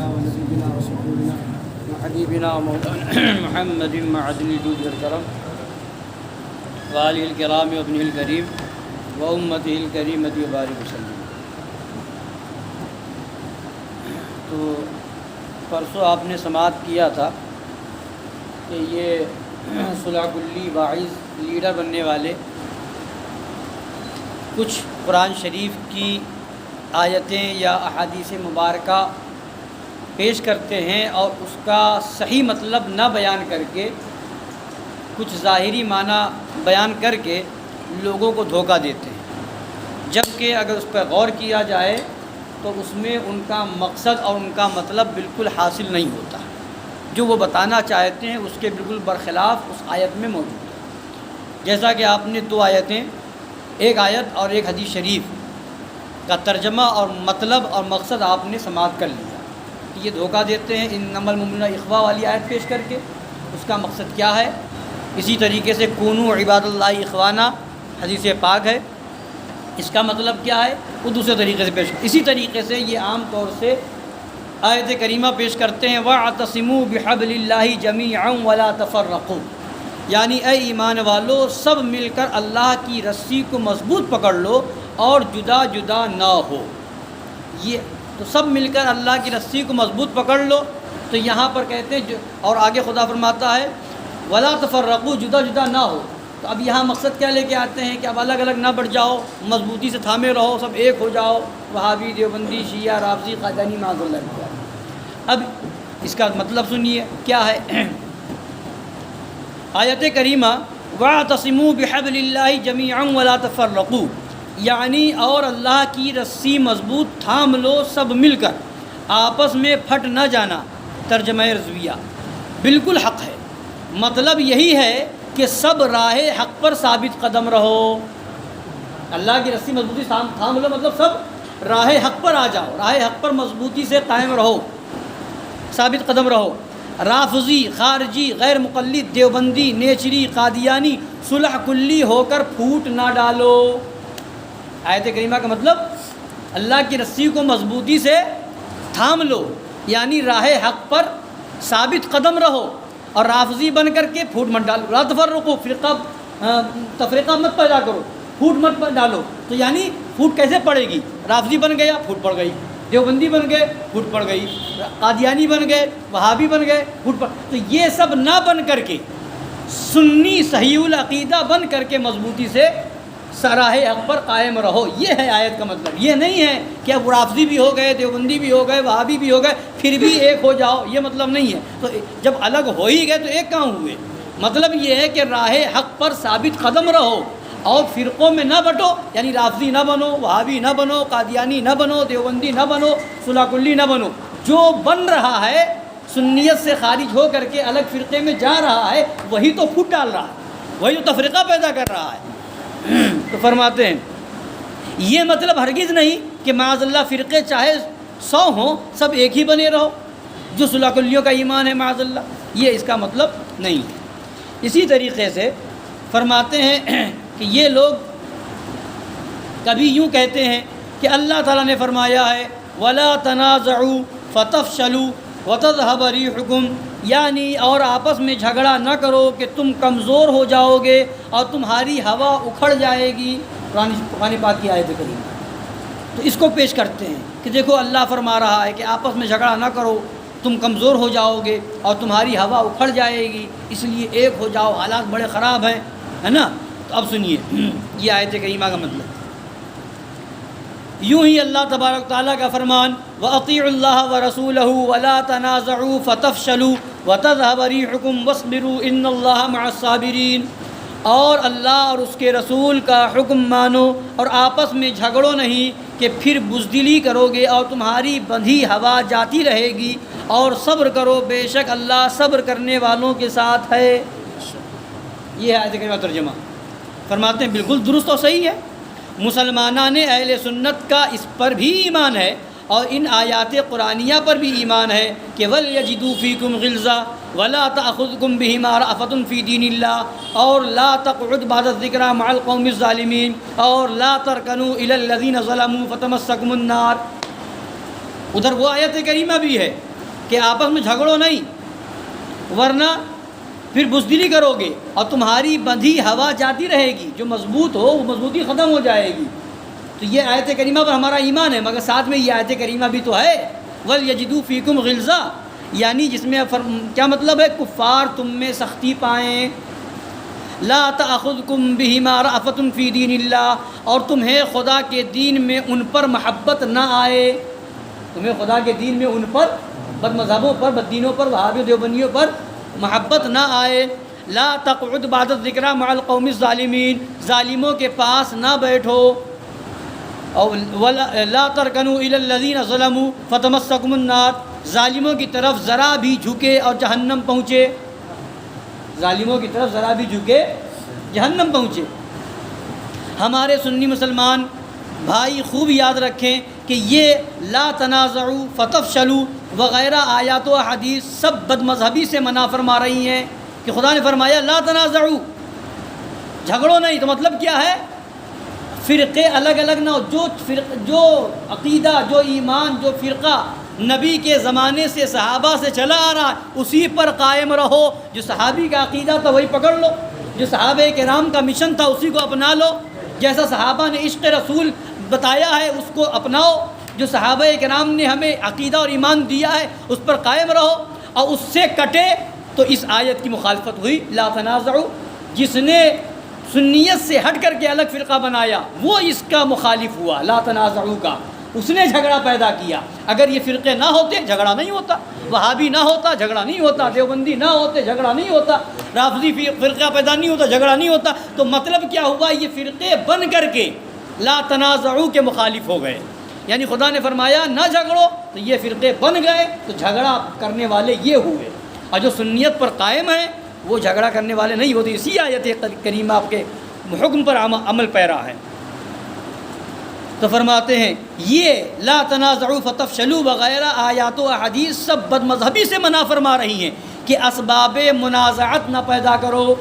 سيدنا ونبينا ورسولنا وحبيبنا ومولانا محمد معدن الجود والكرم وآله الكرام وابنه الكريم وأمته الكريمة وبارك وسلم۔ تو پرسوں آپ نے سماعت کیا تھا کہ یہ صلح کلی واعظ لیڈر بننے والے کچھ قرآن شریف کی آیتیں یا احادیث مبارکہ پیش کرتے ہیں اور اس کا صحیح مطلب نہ بیان کر کے کچھ ظاہری معنی بیان کر کے لوگوں کو دھوکہ دیتے ہیں، جبکہ اگر اس پر غور کیا جائے تو اس میں ان کا مقصد اور ان کا مطلب بالکل حاصل نہیں ہوتا، جو وہ بتانا چاہتے ہیں اس کے بالکل برخلاف اس آیت میں موجود ہے۔ جیسا کہ آپ نے دو آیتیں، ایک آیت اور ایک حدیث شریف کا ترجمہ اور مطلب اور مقصد آپ نے سماعت کر لیا، یہ دھوکہ دیتے ہیں انما المؤمنون اخوہ والی آیت پیش کر کے، اس کا مقصد کیا ہے؟ اسی طریقے سے کونوا عباد اللہ اخوانا حدیث پاک ہے، اس کا مطلب کیا ہے؟ وہ دوسرے طریقے سے پیش اسی طریقے سے یہ عام طور سے آیت کریمہ پیش کرتے ہیں وَاعْتَصِمُوا بِحَبْلِ اللَّهِ جَمِيعًا وَلَا تَفَرَّقُوا، یعنی اے ایمان والو سب مل کر اللہ کی رسی کو مضبوط پکڑ لو اور جدا جدا نہ ہو۔ یہ تو سب مل کر اللہ کی رسی کو مضبوط پکڑ لو، تو یہاں پر کہتے ہیں اور آگے خدا فرماتا ہے وَلَا تَفَرَّقُوا، جدا جدا نہ ہو۔ تو اب یہاں مقصد کیا لے کے آتے ہیں کہ اب الگ الگ نہ بڑھ جاؤ، مضبوطی سے تھامے رہو، سب ایک ہو جاؤ، وہابی، دیوبندی، شیعہ، رافضی، قادیانی، معاذ اللہ۔ اب اس کا مطلب سنیے کیا ہے۔ آیت کریمہ وَاعْتَصِمُوا بِحَبْلِ اللَّهِ جَمِيعًا وَلَا تَفَرَّقُوا، یعنی اور اللہ کی رسی مضبوط تھام لو سب مل کر، آپس میں پھٹ نہ جانا، ترجمہ رضویہ بالکل حق ہے۔ مطلب یہی ہے کہ سب راہ حق پر ثابت قدم رہو، اللہ کی رسی مضبوطی تھام لو مطلب سب راہ حق پر آ جاؤ، راہ حق پر مضبوطی سے قائم رہو، ثابت قدم رہو۔ رافضی، خارجی، غیر مقلد، دیوبندی، نیچری، قادیانی صلح کلی ہو کر پھوٹ نہ ڈالو۔ آیت کریمہ کا مطلب اللہ کی رسی کو مضبوطی سے تھام لو، یعنی راہ حق پر ثابت قدم رہو اور رافضی بن کر کے پھوٹ مت ڈالو۔ لا تفرقوا، تفریقہ مت پیدا کرو، پھوٹ مت ڈالو۔ تو یعنی پھوٹ کیسے پڑے گی؟ رافضی بن گیا پھوٹ پڑ گئی، دیوبندی بن گئے پھوٹ پڑ گئی، قادیانی بن گئے، وہابی بن گئے پھوٹ پڑ۔ تو یہ سب نہ بن کر کے سنی صحیح العقیدہ بن کر کے مضبوطی سے سراہ حق پر قائم رہو، یہ ہے آیت کا مطلب۔ یہ نہیں ہے کہ اب رافضی بھی ہو گئے، دیوبندی بھی ہو گئے، وہابی بھی ہو گئے پھر بھی ایک ہو جاؤ، یہ مطلب نہیں ہے۔ تو جب الگ ہو ہی گئے تو ایک کہاں ہوئے؟ مطلب یہ ہے کہ راہ حق پر ثابت قدم رہو اور فرقوں میں نہ بٹو، یعنی رافضی نہ بنو، وہابی نہ بنو، قادیانی نہ بنو، دیوبندی نہ بنو، صلح کلی نہ بنو۔ جو بن رہا ہے سنیت سے خارج ہو کر کے الگ فرقے میں جا رہا ہے وہی تو پھوٹ ڈال رہا ہے، وہی تو تفرقہ پیدا کر رہا ہے۔ تو فرماتے ہیں یہ مطلب ہرگز نہیں کہ معاذ اللہ فرقے چاہے 100 ہوں سب ایک ہی بنے رہو، جو صلح کلیوں کا ایمان ہے معاذ اللہ، یہ اس کا مطلب نہیں ہے۔ اسی طریقے سے فرماتے ہیں کہ یہ لوگ کبھی یوں کہتے ہیں کہ اللہ تعالیٰ نے فرمایا ہے وَلَا تَنَازَعُوا فَتَفْشَلُوا وَتَذْهَبَ رِيحُكُمْ، یعنی اور آپس میں جھگڑا نہ کرو کہ تم کمزور ہو جاؤ گے اور تمہاری ہوا اکھڑ جائے گی۔ قرآن پاک کی آیت کریمہ تو اس کو پیش کرتے ہیں کہ دیکھو اللہ فرما رہا ہے کہ آپس میں جھگڑا نہ کرو، تم کمزور ہو جاؤ گے اور تمہاری ہوا اکھڑ جائے گی، اس لیے ایک ہو جاؤ، حالات بڑے خراب ہیں، ہے نا۔ تو اب سنیے یہ آیت کریمہ کا مطلب، یوں ہی اللہ تبارک تعالیٰ کا فرمان وَأَطِيعُوا اللَّهَ وَرَسُولَهُ وَلَا تَنَازَعُوا فَتَفْشَلُوا وَتَذْهَبَ رِيحُكُمْ وَاصْبِرُوا إِنَّ اللَّهَ مَعَ الصَّابِرِينَ، اور اللہ اور اس کے رسول کا حکم مانو اور آپس میں جھگڑو نہیں کہ پھر بزدلی کرو گے اور تمہاری بندھی ہوا جاتی رہے گی، اور صبر کرو بے شک اللہ صبر کرنے والوں کے ساتھ ہے۔ یہ ہے آیت کریمہ ترجمہ۔ فرماتے ہیں بالکل درست اور صحیح ہے، مسلمانان اہل سنت کا اس پر بھی ایمان ہے اور ان آیات قرآنیہ پر بھی ایمان ہے کہ وَلْيَجِدُوا فِيكُمْ غِلْظَةً وَلَا تَأْخُذْكُمْ بِهِمَا رَأْفَةٌ فِي دِينِ اللَّهِ، اور لا تقعد بعد الذِّكْرَى مع القوم الظالمين، اور لا تركنوا إلى الذين ظلموا فتمسكم النار۔ ادھر وہ آیت کریمہ بھی ہے کہ آپس میں جھگڑو نہیں، ورنہ پھر بزدلی کرو گے اور تمہاری بندھی ہوا جاتی رہے گی، جو مضبوط ہو وہ مضبوطی ختم ہو جائے گی۔ تو یہ آیت کریمہ پر ہمارا ایمان ہے، مگر ساتھ میں یہ آیت کریمہ بھی تو ہے وَلْيَجِدُوا فِيكُمْ غِلْظَةً، یعنی جس میں کیا مطلب ہے، کفار تم میں سختی پائیں، لا تأخذکم بہما رأفۃ فی دین اللہ، اور تمہیں خدا کے دین میں ان پر محبت نہ آئے، تمہیں خدا کے دین میں ان پر، بد مذہبوں پر، بد دینوں پر، وہابیوں دیوبندیوں پر محبت نہ آئے۔ لا تقعد بعد الذکری مع القوم الظالمین، ظالموں کے پاس نہ بیٹھو، اور لا ترکنوا الی الذین ظلموا فتمسکم النار، ظالموں کی طرف ذرا بھی جھکے اور جہنم پہنچے، ظالموں کی طرف ذرا بھی جھکے جہنم پہنچے۔ ہمارے سنی مسلمان بھائی خوب یاد رکھیں کہ یہ لا تنازعوا فتفشلوا وغیرہ آیات و حدیث سب بد مذہبی سے منع فرما رہی ہیں، کہ خدا نے فرمایا لا تنازعوا، جھگڑو نہیں، تو مطلب کیا ہے، فرقے الگ الگ نہ ہو، جو عقیدہ، جو ایمان، جو فرقہ نبی کے زمانے سے صحابہ سے چلا آ رہا ہے اسی پر قائم رہو، جو صحابی کا عقیدہ تھا وہی پکڑ لو، جو صحابہ کرام کا مشن تھا اسی کو اپنا لو، جیسا صحابہ نے عشق رسول بتایا ہے اس کو اپناؤ، جو صحابہ کرام نے ہمیں عقیدہ اور ایمان دیا ہے اس پر قائم رہو، اور اس سے کٹے تو اس آیت کی مخالفت ہوئی لا تنازعوا۔ جس نے سنیت سے ہٹ کر کے الگ فرقہ بنایا وہ اس کا مخالف ہوا، لا تنازعوا کا، اس نے جھگڑا پیدا کیا۔ اگر یہ فرقے نہ ہوتے جھگڑا نہیں ہوتا، وہابی نہ ہوتا جھگڑا نہیں ہوتا، دیوبندی نہ ہوتے جھگڑا نہیں ہوتا، رافضی فرقہ پیدا نہیں ہوتا، جھگڑا نہیں ہوتا۔ تو مطلب کیا ہوا، یہ فرقے بن کر کے لا تنازعوا کے مخالف ہو گئے، یعنی خدا نے فرمایا نہ جھگڑو تو یہ فرقے بن گئے، تو جھگڑا کرنے والے یہ ہوئے، اور جو سنیت پر قائم ہیں وہ جھگڑا کرنے والے نہیں ہوتے۔ اسی آیت کریمہ آپ کے حکم پر عمل پیرا ہے۔ تو فرماتے ہیں یہ لا تنازعوا فتفشلوا وغیرہ آیات و احادیث سب بد مذہبی سے منع فرما رہی ہیں کہ اسباب منازعت نہ پیدا کرو،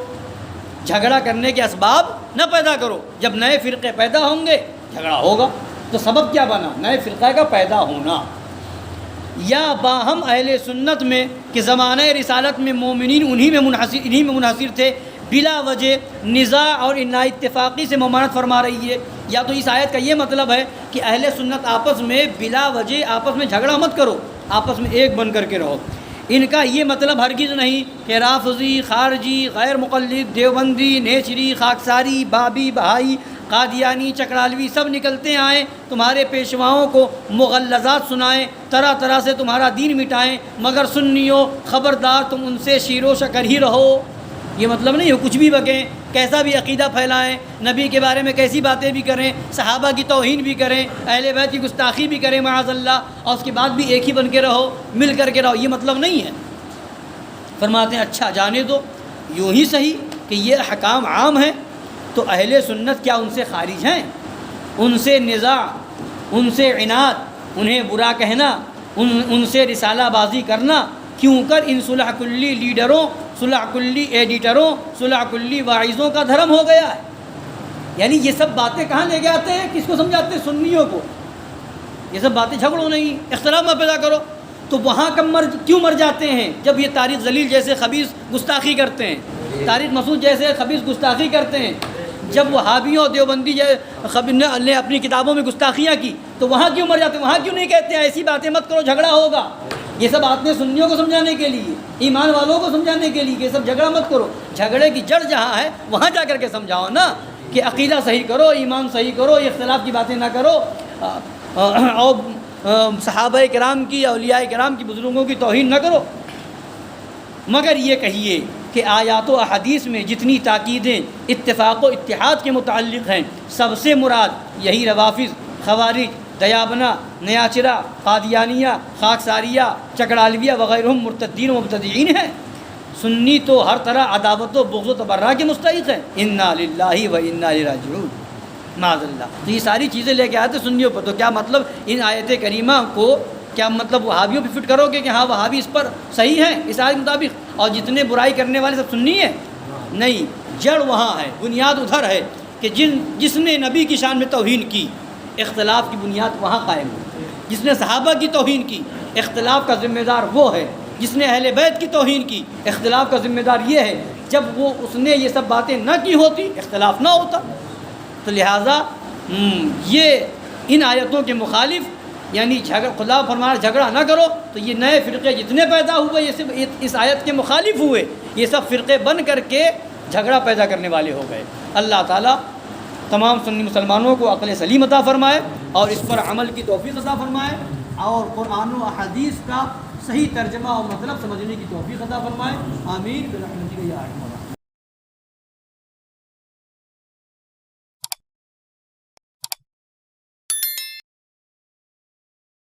جھگڑا کرنے کے اسباب نہ پیدا کرو۔ جب نئے فرقے پیدا ہوں گے جھگڑا ہوگا، تو سبب کیا بنا، نئے فرقہ کا پیدا ہونا۔ یا باہم اہل سنت میں کہ زمانہ رسالت میں مومنین انہی میں منحصر تھے، بلا وجہ نزاع اور نا اتفاقی سے ممانعت فرما رہی ہے۔ یا تو اس آیت کا یہ مطلب ہے کہ اہل سنت آپس میں بلا وجہ آپس میں جھگڑا مت کرو، آپس میں ایک بن کر کے رہو۔ ان کا یہ مطلب ہرگز نہیں کہ رافضی، خارجی، غیر مقلد، دیوبندی، نیچری، خاکساری، بابی، بہائی، قادیانی، چکرالوی سب نکلتے آئیں، تمہارے پیشواؤں کو مغلظات سنائیں، طرح طرح سے تمہارا دین مٹائیں، مگر سنیوں خبردار تم ان سے شیر و شکر ہی رہو۔ یہ مطلب نہیں ہو کچھ بھی بکیں، کیسا بھی عقیدہ پھیلائیں، نبی کے بارے میں کیسی باتیں بھی کریں، صحابہ کی توہین بھی کریں، اہل بیت کی گستاخی بھی کریں معاذ اللہ، اور اس کے بعد بھی ایک ہی بن کے رہو، مل کر کے رہو، یہ مطلب نہیں ہے۔ فرماتے ہیں اچھا جانے دو، یوں ہی صحیح کہ یہ احکام عام ہیں، تو اہل سنت کیا ان سے خارج ہیں؟ ان سے نزاع، ان سے عناد، انہیں برا کہنا، ان سے رسالہ بازی کرنا کیوں کر ان صلح کلی لیڈروں، صلح کلی ایڈیٹروں، صلح کلی واعظوں کا دھرم ہو گیا ہے۔ یعنی یہ سب باتیں کہاں لے کے آتے ہیں، کس کو سمجھاتے ہیں، سنیوں کو۔ یہ سب باتیں جھگڑو نہیں، اختلاف نہ پیدا کرو، تو وہاں کیوں مر جاتے ہیں جب یہ طارق ذلیل جیسے خبیث گستاخی کرتے ہیں، طارق مسعود جیسے خبیث گستاخی کرتے ہیں، جب وہابیوں دیوبندی نے اپنی کتابوں میں گستاخیاں کی تو وہاں کیوں مر جاتے ہیں، وہاں کیوں نہیں کہتے ہیں ایسی باتیں مت کرو جھگڑا ہوگا۔ یہ سب آتے ہیں سنیوں کو سمجھانے کے لیے، ایمان والوں کو سمجھانے کے لیے کہ یہ سب جھگڑا مت کرو۔ جھگڑے کی جڑ جہاں ہے وہاں جا کر کے سمجھاؤ نا، کہ عقیدہ صحیح کرو، ایمان صحیح کرو، اختلاف کی باتیں نہ کرو، اور صحابہ کرام کی، اولیاء کرام کی، بزرگوں کی توہین نہ کرو۔ مگر یہ کہیے کہ آیات و احادیث میں جتنی تاکیدیں اتفاق و اتحاد کے متعلق ہیں، سب سے مراد یہی روافظ، خوارج، دیابنہ، نیاچرہ، قادیانیہ، خاکساریہ، چکڑالویہ وغیرہ مرتدین و مبتدعین ہیں۔ سنی تو ہر طرح عداوت و بغض و تبرہ کے مستحق ہیں، انا للہ و انا الیہ راجعون، معاذ اللہ۔ تو یہ ساری چیزیں لے کے آتے سنیوں پر، تو کیا مطلب ان آیت کریمہ کو کیا مطلب وہابیوں پہ فٹ کرو گے کہ ہاں وہابی اس پر صحیح ہیں اس آیت کے مطابق، اور جتنے برائی کرنے والے سب سنی ہیں؟ نہیں، جڑ وہاں ہے، بنیاد ادھر ہے کہ جس نے نبی کی شان میں توہین کی، اختلاف کی بنیاد وہاں قائم ہو۔ جس نے صحابہ کی توہین کی، اختلاف کا ذمہ دار وہ ہے جس نے اہل بیت کی توہین کی، اختلاف کا ذمہ دار یہ ہے جب وہ اس نے یہ سب باتیں نہ کی ہوتی اختلاف نہ ہوتا۔ تو لہٰذا یہ ان آیتوں کے مخالف، یعنی خدا فرمایا جھگڑا نہ کرو، تو یہ نئے فرقے جتنے پیدا ہوئے یہ صرف اس آیت کے مخالف ہوئے، یہ سب فرقے بن کر کے جھگڑا پیدا کرنے والے ہو گئے۔ اللہ تعالیٰ تمام سنی مسلمانوں کو عقل سلیم عطا فرمائے اور اس پر عمل کی توفیق عطا فرمائے، اور قرآن و احادیث کا صحیح ترجمہ اور مطلب سمجھنے کی توفیق عطا فرمائے۔ آمین برحمتک یا ارحم الراحمین۔